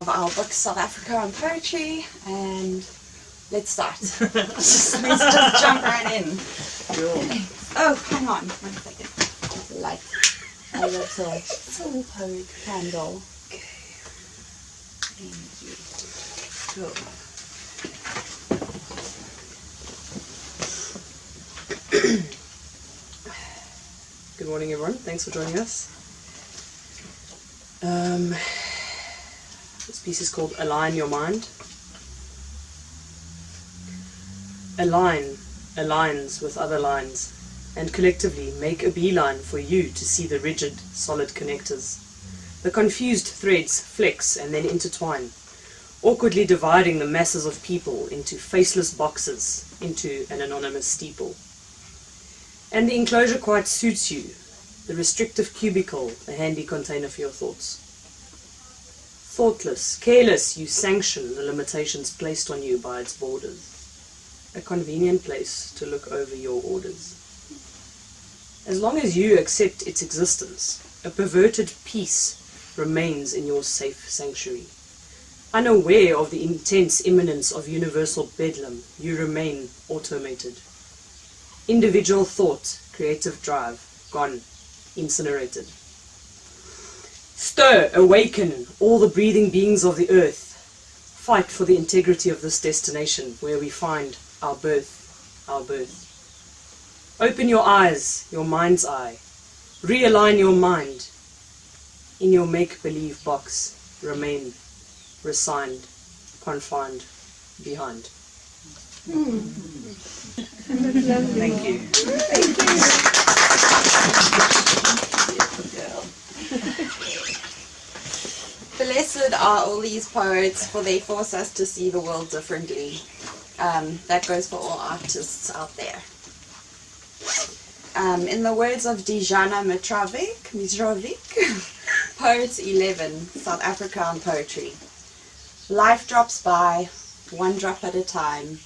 of our book South Africa and Poetry, and let's start. let's just jump right in. Cool. Oh, hang on, 1 second. Light a little poet candle. Okay. Thank you. Cool. Good morning, everyone. Thanks for joining us. This piece is called Align Your Mind. A line aligns with other lines, and collectively make a beeline for you to see the rigid, solid connectors. The confused threads flex and then intertwine, awkwardly dividing the masses of people into faceless boxes, into an anonymous steeple. And the enclosure quite suits you, the restrictive cubicle, a handy container for your thoughts. Thoughtless, careless, you sanction the limitations placed on you by its borders. A convenient place to look over your orders. As long as you accept its existence, a perverted peace remains in your safe sanctuary. Unaware of the intense imminence of universal bedlam, you remain automated. Individual thought, creative drive, gone, incinerated. Stir, awaken, all the breathing beings of the earth. Fight for the integrity of this destination where we find our birth, our birth. Open your eyes, your mind's eye. Realign your mind. In your make-believe box, remain resigned, confined, behind. Thank you. Blessed are all these poets, for they force us to see the world differently. That goes for all artists out there. In the words of Dijana Mitrovic, Poets 11, South Africa and Poetry. Life drops by, one drop at a time,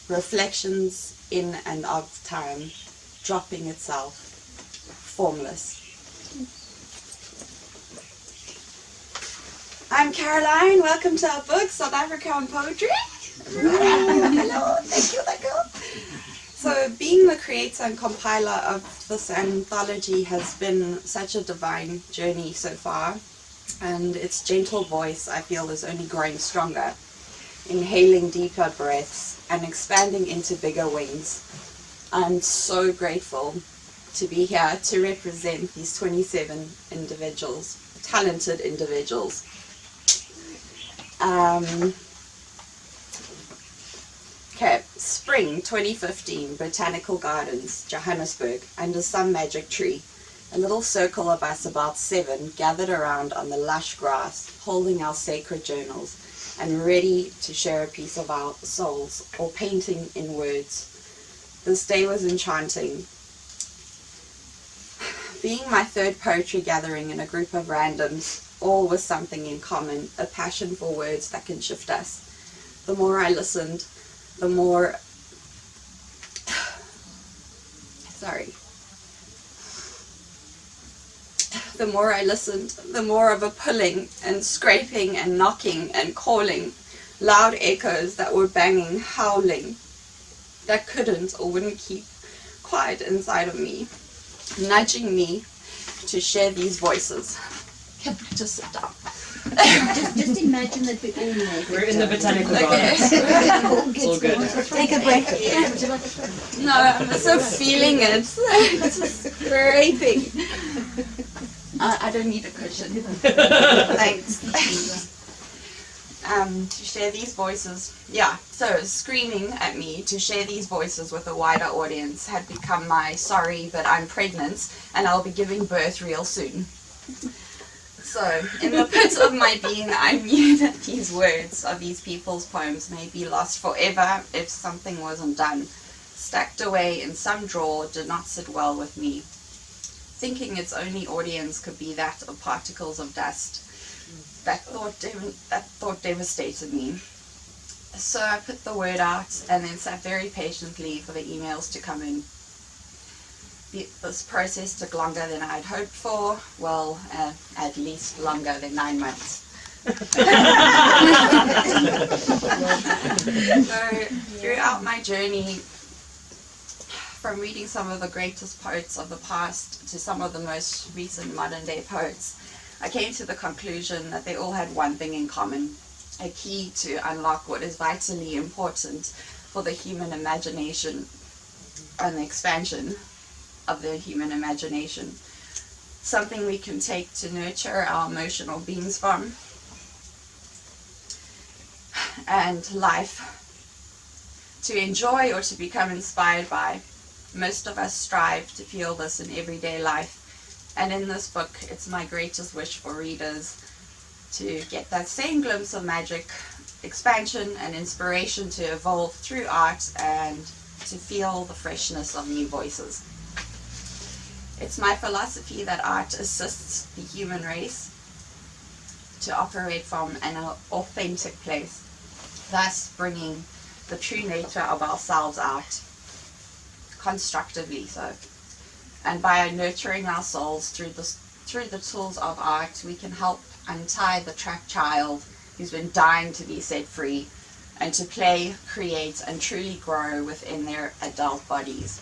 reflections in and of time, dropping itself, formless. I'm Caroline, welcome to our book, South Africa and Poetry. Hello, thank you. So being the creator and compiler of this anthology has been such a divine journey so far, and its gentle voice, I feel, is only growing stronger, inhaling deeper breaths and expanding into bigger wings. I'm so grateful to be here to represent these 27 individuals, talented individuals. Okay, spring 2015, Botanical Gardens, Johannesburg, under some magic tree. A little circle of us, about 7, gathered around on the lush grass, holding our sacred journals, and ready to share a piece of our souls, or painting in words. This day was enchanting. Being my third poetry gathering in a group of randoms, all with something in common, a passion for words that can shift us. The more I listened, the more of a pulling and scraping and knocking and calling, loud echoes that were banging, howling, that couldn't or wouldn't keep quiet inside of me, nudging me to share these voices. Can I just sit down? just imagine that we all make it. We're in the Botanical Gardens. It's all good. Take a break. No, I'm so feeling it. It's scraping. I don't need a cushion. Thanks. To share these voices. Yeah, so screaming at me to share these voices with a wider audience had become my sorry, but I'm pregnant and I'll be giving birth real soon. So, in the pit of my being, I knew that these words of these people's poems may be lost forever if something wasn't done. Stacked away in some drawer did not sit well with me. Thinking its only audience could be that of particles of dust. That thought devastated me. So I put the word out and then sat very patiently for the emails to come in. This process took longer than I'd hoped for, well, at least longer than 9 months. So throughout my journey, from reading some of the greatest poets of the past to some of the most recent modern day poets, I came to the conclusion that they all had one thing in common: a key to unlock what is vitally important for the human imagination and the expansion of the human imagination. Something we can take to nurture our emotional beings from, and life, to enjoy or to become inspired by. Most of us strive to feel this in everyday life, and in this book it's my greatest wish for readers to get that same glimpse of magic, expansion and inspiration to evolve through art and to feel the freshness of new voices. It's my philosophy that art assists the human race to operate from an authentic place, thus bringing the true nature of ourselves out, constructively so. And by nurturing our souls through the tools of art, we can help untie the trapped child who's been dying to be set free, and to play, create, and truly grow within their adult bodies.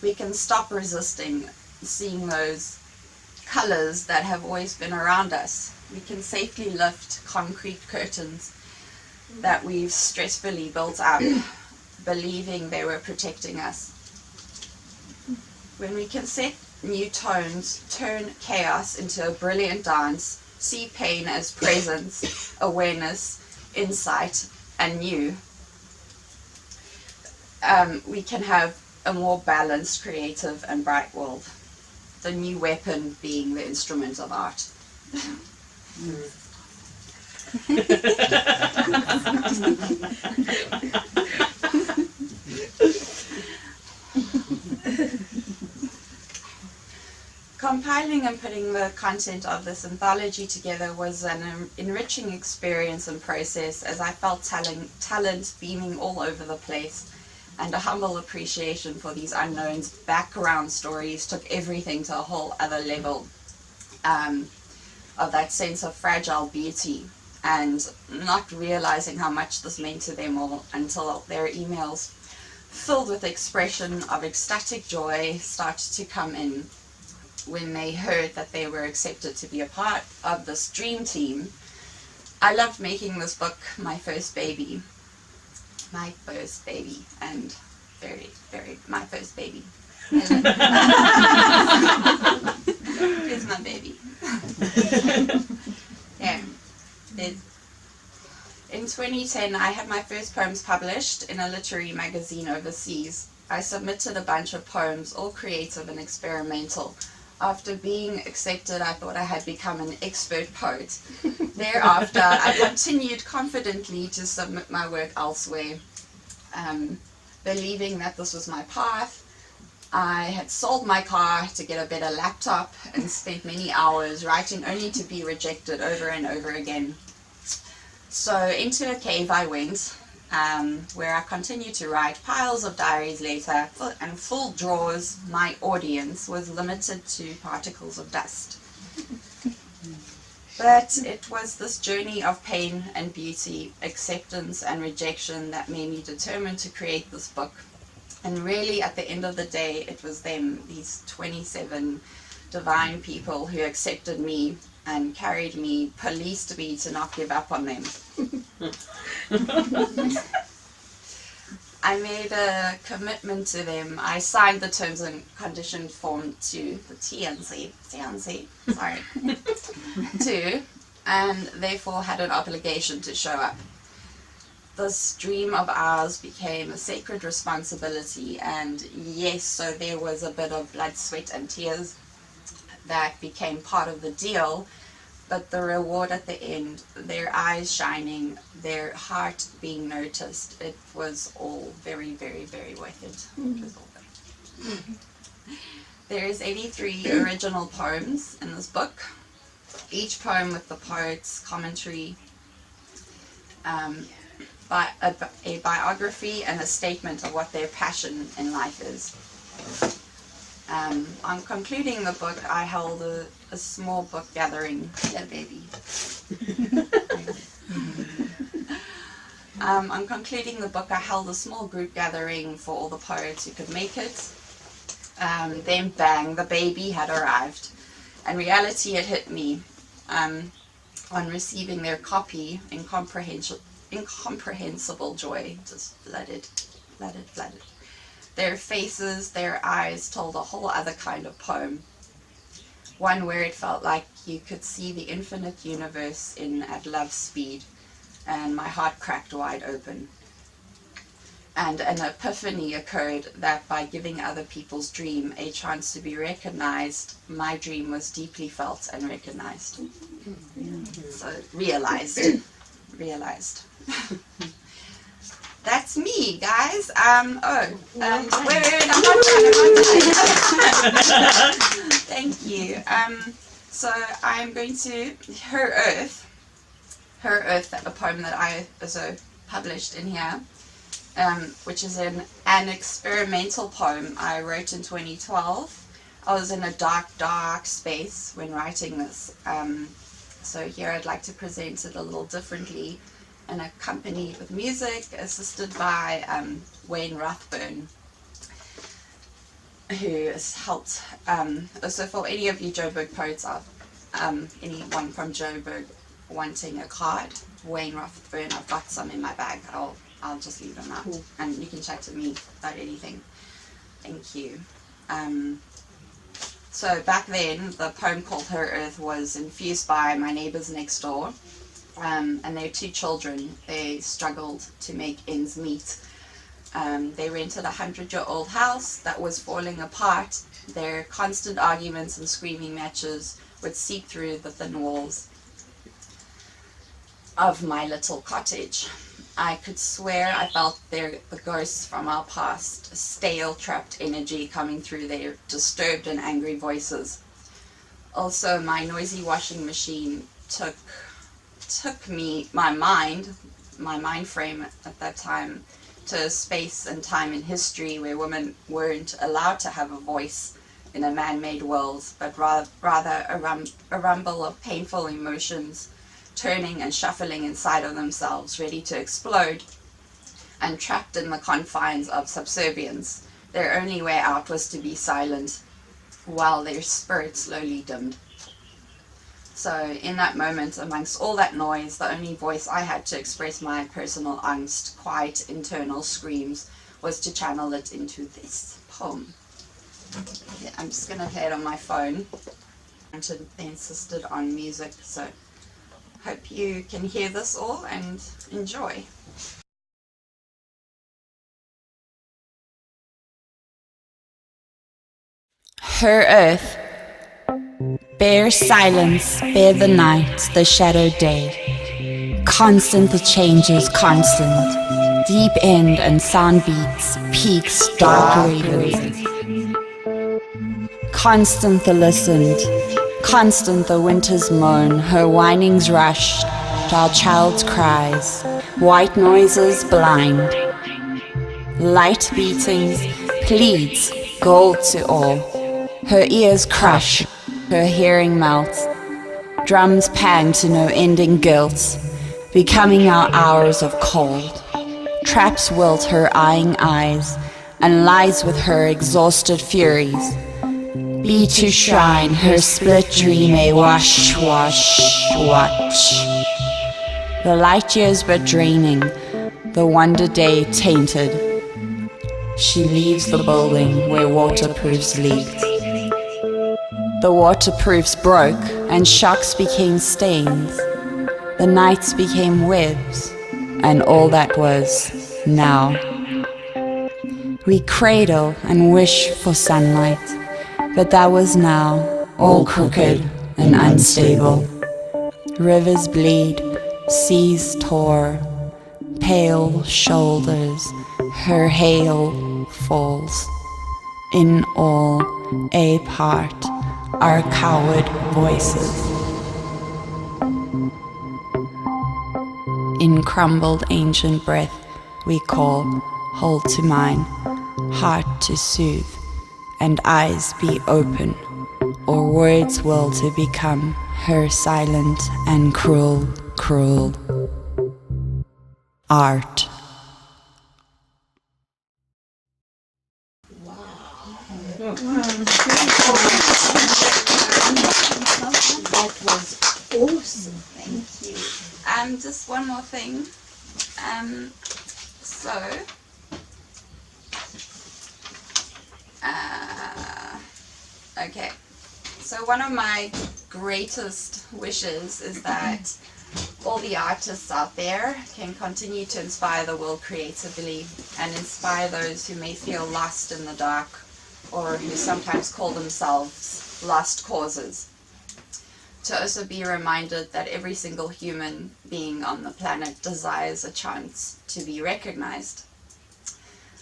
We can stop resisting seeing those colors that have always been around us. We can safely lift concrete curtains that we've stressfully built up, believing they were protecting us. When we can set new tones, turn chaos into a brilliant dance, see pain as presence, awareness, insight, and new, we can have a more balanced, creative, and bright world. The new weapon being the instrument of art. Compiling and putting the content of this anthology together was an enriching experience and process, as I felt talent beaming all over the place, and a humble appreciation for these unknowns' background stories took everything to a whole other level of that sense of fragile beauty, and not realizing how much this meant to them all until their emails filled with expression of ecstatic joy started to come in when they heard that they were accepted to be a part of this dream team. I loved making this book my first baby, and very my first baby. Here's my baby. Yeah. In 2010, I had my first poems published in a literary magazine overseas. I submitted a bunch of poems, all creative and experimental. After being accepted, I thought I had become an expert poet. Thereafter, I continued confidently to submit my work elsewhere, believing that this was my path. I had sold my car to get a better laptop and spent many hours writing only to be rejected over and over again. So into a cave I went, where I continued to write piles of diaries later, and full drawers. My audience was limited to particles of dust. But it was this journey of pain and beauty, acceptance and rejection that made me determined to create this book. And really, at the end of the day, it was them, these 27 divine people, who accepted me and carried me, policed me to not give up on them. I made a commitment to them. I signed the terms and conditions form to the TNC, and therefore had an obligation to show up. This dream of ours became a sacred responsibility, and yes, so there was a bit of blood, sweat, and tears that became part of the deal, but the reward at the end, their eyes shining, their heart being noticed, it was all very, very, very worth it. It was all good. There's 83 original poems in this book, each poem with the poet's commentary, a biography and a statement of what their passion in life is. On concluding the book, I held a small book gathering. Hello, baby. On concluding the book, I held a small group gathering for all the poets who could make it. Then bang, the baby had arrived, and reality had hit me. On receiving their copy, incomprehensible joy just flooded. Their faces, their eyes told a whole other kind of poem. One where it felt like you could see the infinite universe at love speed, and my heart cracked wide open. And an epiphany occurred that by giving other people's dream a chance to be recognized, my dream was deeply felt and recognized. So realized. That's me, guys. Wait, I'm not done. Thank you. So I'm going to Her Earth, a poem that I also published in here, which is an experimental poem I wrote in 2012. I was in a dark space when writing this. So here I'd like to present it a little differently, and accompanied with music, assisted by Wayne Rathburn, who has helped. Also, for any of you Joburg poets, anyone from Joburg wanting a card, Wayne Rathburn, I've got some in my bag. I'll just leave them out, cool. And you can chat to me about anything. Thank you. So back then, the poem called Her Earth was infused by my neighbors next door. And their 2 children. They struggled to make ends meet. They rented a 100-year-old house that was falling apart. Their constant arguments and screaming matches would seep through the thin walls of my little cottage. I could swear I felt the ghosts from our past, stale, trapped energy coming through their disturbed and angry voices. Also, my noisy washing machine took my mind frame at that time to a space and time in history where women weren't allowed to have a voice in a man-made world, but rather a rumble of painful emotions turning and shuffling inside of themselves, ready to explode, and trapped in the confines of subservience. Their only way out was to be silent, while their spirit slowly dimmed. So in that moment, amongst all that noise, the only voice I had to express my personal angst, quiet internal screams, was to channel it into this poem. Yeah, I'm just going to play it on my phone. They insisted on music, so hope you can hear this all and enjoy. Her Earth. Bare silence, bare the night, the shadowed day. Constant the changes, constant. Deep end and sound beats, peaks, dark radios. Constant the listened, constant the winter's moan, her whinings rushed, our child's cries, white noises blind. Light beatings, pleads, gold to all. Her ears crush, her hearing melts. Drums pang to no ending guilt, becoming our hours of cold. Traps wilt her eyeing eyes, and lies with her exhausted furies. Be to shrine her split dream a wash, watch. The light years but draining, the wonder day tainted. She leaves the building where waterproofs leaked. The waterproofs broke, and shocks became stains. The nights became webs, and all that was now. We cradle and wish for sunlight, but that was now all crooked and unstable. Rivers bleed, seas tore, pale shoulders, her hail falls. In all, a part, our coward voices. In crumbled ancient breath we call, hold to mine, heart to soothe, and eyes be open, or words will to become her silent and cruel, cruel art. That was awesome. Thank you. Just one more thing. Okay. So one of my greatest wishes is that all the artists out there can continue to inspire the world creatively and inspire those who may feel lost in the dark or who sometimes call themselves lost causes. To also be reminded that every single human being on the planet desires a chance to be recognized.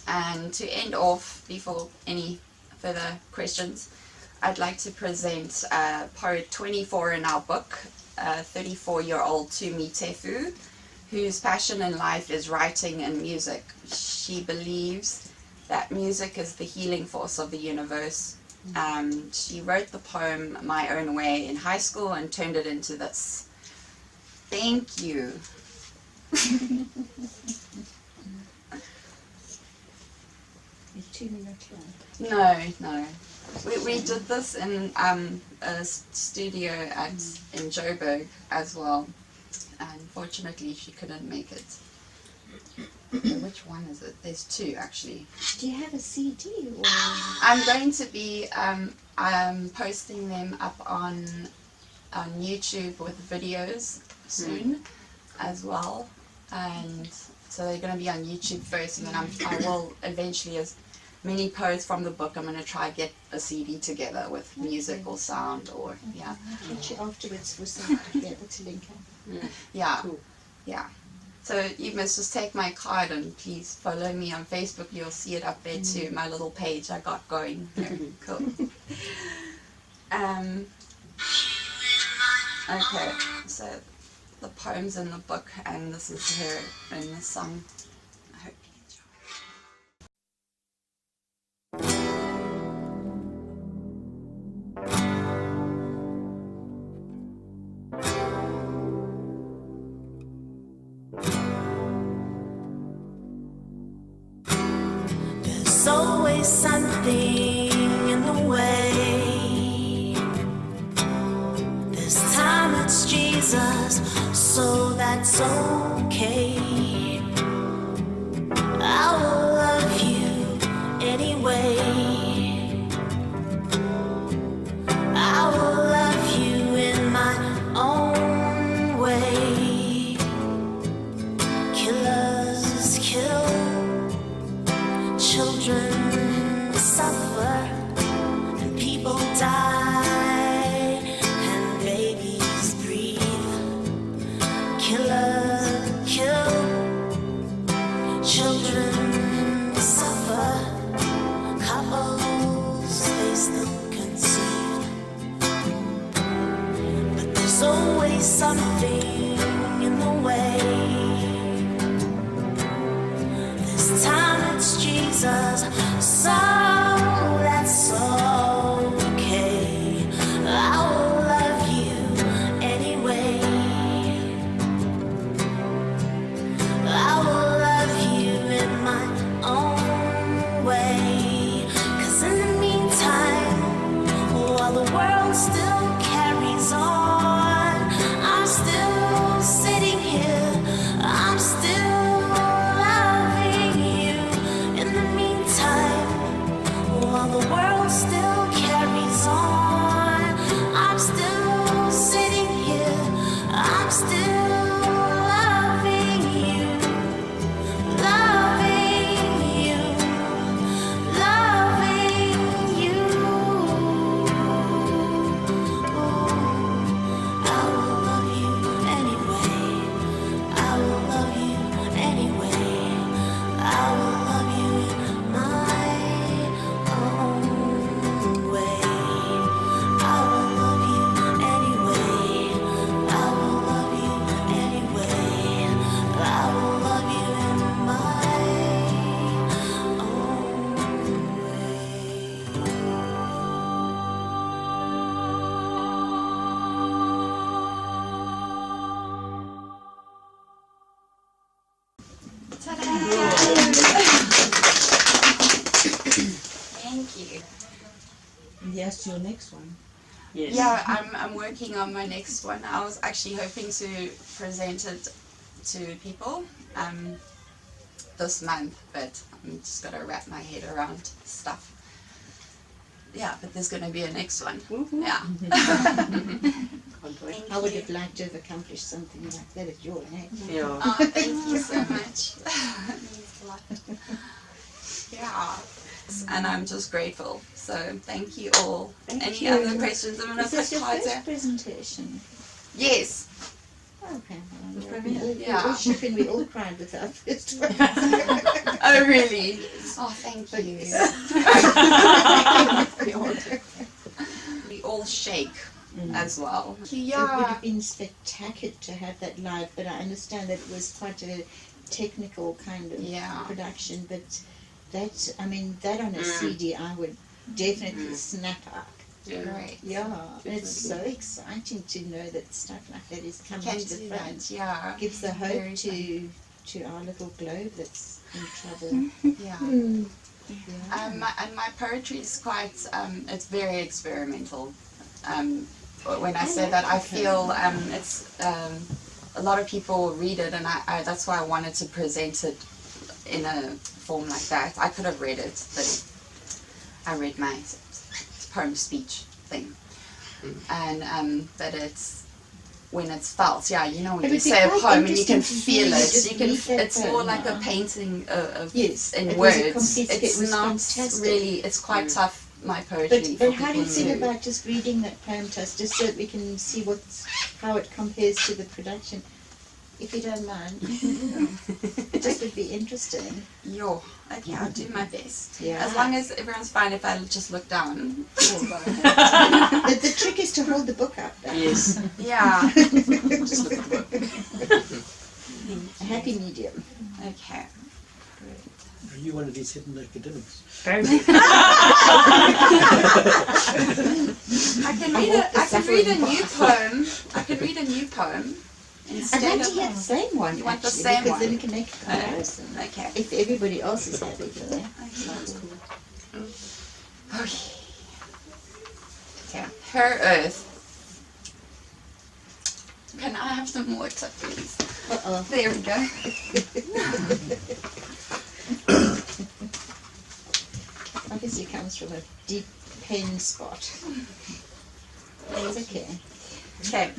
And to end off, before any further questions, I'd like to present poet 24 in our book, 34-year-old Tumi Tefu, whose passion in life is writing and music. She believes that music is the healing force of the universe. She wrote the poem My Own Way in high school and turned it into this. Thank you. It's 2 minutes long. No. We did this in a studio in Joburg as well. Unfortunately, she couldn't make it. Which one is it? There's 2 actually. Do you have a CD? Or? I'm going to be posting them up on YouTube with videos soon as well. And so they're going to be on YouTube first, and then I will eventually, as many poets from the book, I'm going to try get a CD together with music or sound or, yeah. I'll get you afterwards with something together to link up. Yeah, Cool. yeah. So you must just take my card and please follow me on Facebook. You'll see it up there too, my little page I got going there. Cool. Okay, so the poem's in the book and this is her in the song. I hope you enjoy. There's always something in the way. This time it's Jesus, so that's okay. I will love you anyway. I will love you in my own way. Killers kill, children suffer, and people die, and babies breathe. Killers kill, children suffer, couples they still conceive. But there's always something in the way. This time it's Jesus, so that's okay. I will love you anyway. I will love you in my own way. 'Cause in the meantime, while the world still carries on, I'm still sitting here, I'm still loving you. In the meantime, while the world still carries on, I'm still sitting here, I'm still loving you, loving you, loving you. just your next one. Yes. Yeah, I'm working on my next one. I was actually hoping to present it to people this month, but I'm just gonna wrap my head around stuff. Yeah, but there's gonna be a next one. Woohoo. Yeah. Can't wait. Thank I would you. have liked to have accomplished something like that at your age. Yeah. Oh, thank you so much. It means a lot. Yeah. And I'm just grateful. So thank you all. Any you. other questions? I'm gonna Is this put your cards first there. presentation? Yes. Okay, well, Yeah. we all shook and we all cried with our first one. Oh really? Oh, thank you. We all shake as well. It would Yeah. have been spectacular to have that live, but I understand that it was quite a technical kind of Yeah. production. But that, I mean, that on a CD, I would definitely snap up. Great. Yeah, and it's so exciting to know that stuff like that is coming Can to the do front. that. Yeah. Gives the hope Very to our little globe that's in trouble. Yeah. Yeah. And my poetry is quite, it's very experimental. When I say that, I feel it's, a lot of people read it, and I that's why I wanted to present it in a form like that. I could have read it, but I read my poem speech thing. And that it's, when it's felt, yeah, you know, when It you would be say a quite poem and you can interesting to hear feel you it, just you can, read that it's more poem like a now. painting of Yes, in it was a words. complete- it It's was not fantastic. really, it's quite tough, my poetry. But for how do you people feel to- about just reading that poem to us, just so that we can see how it compares to the production, if you don't mind? It just would be interesting. Yo, okay, I'll do my best. Yeah. As long as everyone's fine if I just look down. The trick is to hold the book up. Though. Yes. Yeah. Just look at the book. A happy medium. Okay. Are you one of these hidden academics? Apparently. I can read a new poem. I can read a new poem I'd instead like to of. hear the same one, You want the actually, same because one? then we can make a comparison. Okay. If everybody else is happy for that. Okay. Okay. Her Earth. Can I have some water, please? Uh-oh. There we go. Obviously comes from a deep pain spot. It's okay. Okay.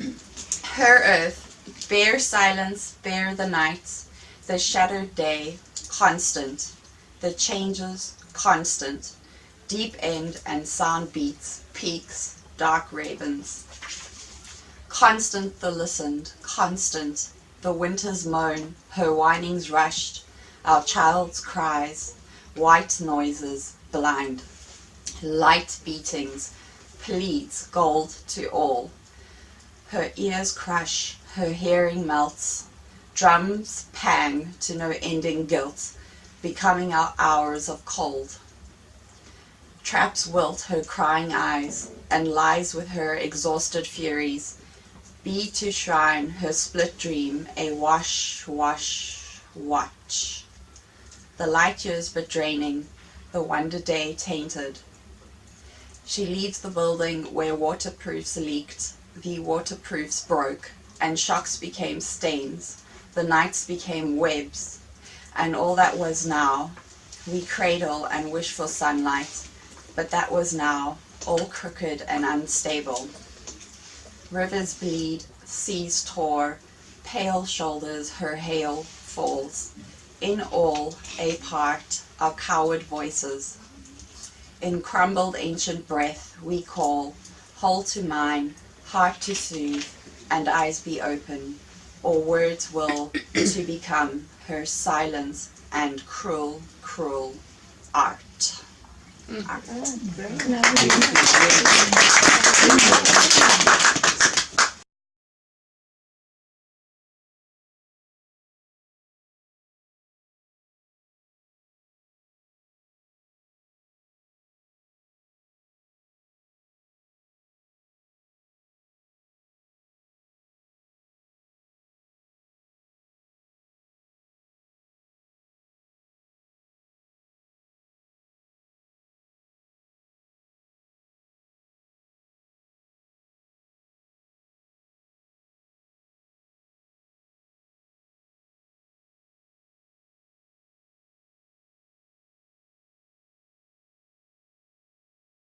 Her Earth, bare silence, bare the night, the shadowed day, constant, the changes, constant, deep end and sound beats, peaks, dark ravens. Constant the listened, constant, the winter's moan, her whinings rushed, our child's cries, white noises, blind, light beatings, pleads, gold to all. Her ears crush, her hearing melts, drums pang to no ending guilt, becoming our hours of cold. Traps wilt her crying eyes, and lies with her exhausted furies, be to shrine her split dream a wash, wash, watch. The light years but draining, the wonder day tainted. She leaves the building where waterproofs leaked, the waterproofs broke, and shocks became stains, the nights became webs, and all that was now, we cradle and wish for sunlight, but that was now, all crooked and unstable. Rivers bleed, seas tore, pale shoulders her hail falls, in all a part our coward voices. In crumbled ancient breath we call, hold to mine, heart to soothe, and eyes be open, or words will to become her silence and cruel, cruel art. Great.